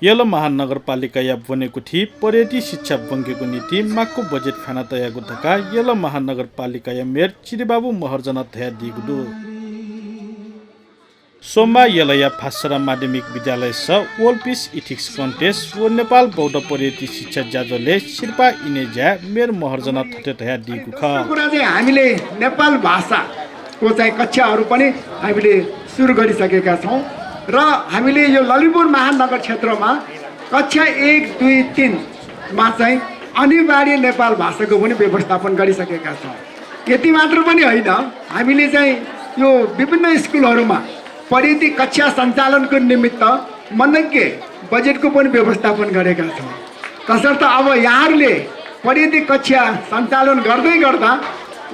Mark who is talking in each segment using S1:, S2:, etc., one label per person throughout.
S1: Yellow महानगरपालिका या बनेको थी पर्यटन शिक्षा बंगेको नीति माको बजेट खाना तयागु धका येलो महानगरपालिका या मेयर चिरिबाबु महर्जन तया दिगुदु सोमबार येलया फासरा माध्यमिक विद्यालय स वर्ल्ड पीस इथिक्स कन्टेस्ट व नेपाल बौद्ध पर्यटन शिक्षा जाजले शिर्पा इनेजा मेयर महर्जन थटे तया दिगु ख
S2: कुरा चाहिँ हामीले नेपाल भाषाको चाहिँ कक्षाहरू पनि हामीले सुरु गरिसकेका छौं र हामीले यो ललितपुर महानगर क्षेत्रमा कक्षा 1, 2, 3 मा चाहिँ अनिवार्य नेपाल भाषाको पनि व्यवस्थापन गरिसकेका छौं। यति मात्र पनि होइन, हामीले चाहिँ यो विभिन्न स्कुलहरूमा पर्यटन कक्षा सञ्चालनको निमित्त मनज्ञ बजेटको पनि व्यवस्थापन गरेका छौं। तसर्थ अब यहाँहरूले पर्यटन कक्षा सञ्चालन गर्दै गर्दा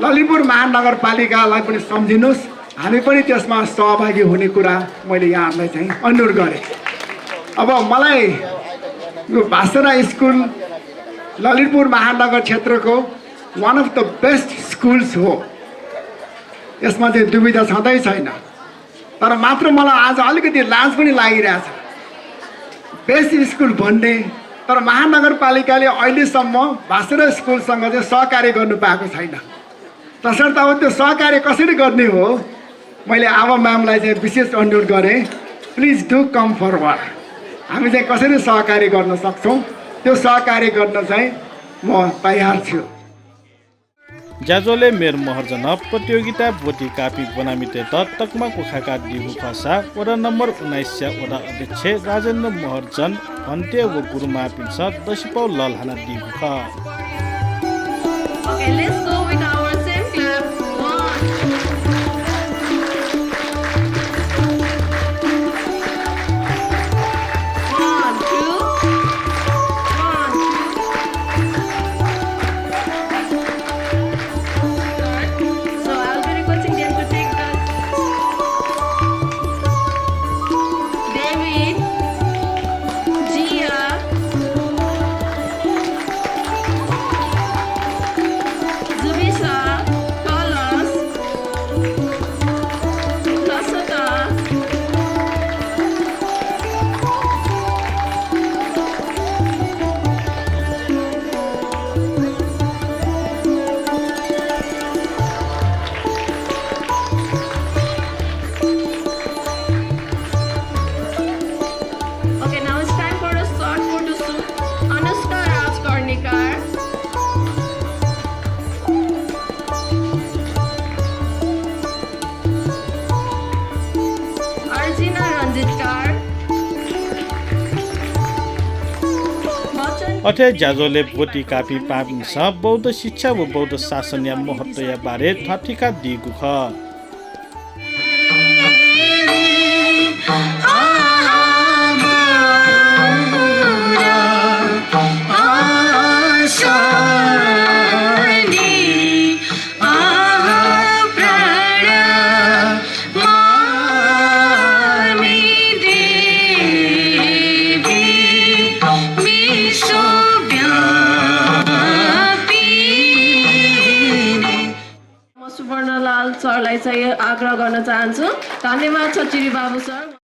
S2: ललितपुर महानगरपालिकालाई पनि सम्झिनुस्, हामी पनि त्यसमा सहभागी हुने कुरा मैले यहाँहरूलाई चाहिँ अनुरोध गरेँ। अब मलाई यो भाषरा स्कुल ललितपुर महानगर क्षेत्रको one of the best schools हो, यसमा चाहिँ दुविधा छँदै छैन। तर मात्र मलाई आज अलिकति लाज पनि लागिरहेछ बेस्ट स्कुल भन्ने, तर महानगरपालिकाले अहिलेसम्म भाषरा स्कुलसँग चाहिँ सहकार्य गर्नु पाएको छैन। तसर्थ अब त्यो सहकार्य कसरी गर्ने हो, मैले आमा म्यामलाई चाहिँ विशेष अनुरोध गरेँ, प्लिज डु कम फरवर्ड। हामी चाहिँ कसरी सहकार्य गर्न सक्छौँ त्यो सहकार्य गर्न चाहिँ म तयार छु।
S1: जाजोले मेयर महर्जन प्रतियोगिता बोटी कापी बनामिते तकमा कुखाका दिगु भाषा वडा नम्बर 19 वडा अध्यक्ष राजेन्द्र महर्जन अन्त्य व गुरुमा पिन्छ दशिपौ ललहाना दिगु ख।
S3: Okay, let's go with our same clap. 1, 2, 1, 2. So I'll be requesting them to take the David, Gia, Zubisa, Carlos, Lasata, Okay, now it's time for a short photo shoot. Anushka Rajkarnikar, Arjuna Ranjitkar, Bachchan
S1: अथे जाजोले बोटी कापी पापिन्छ बौद्ध शिक्षा व बौद्ध शासन या महत्व या बारे थटिका दिगु ख।
S3: म सुवर्णलाल सरलाई चाहिँ आग्रह गर्न चाहन्छु। धन्यवाद छ चिरी बाबु सर।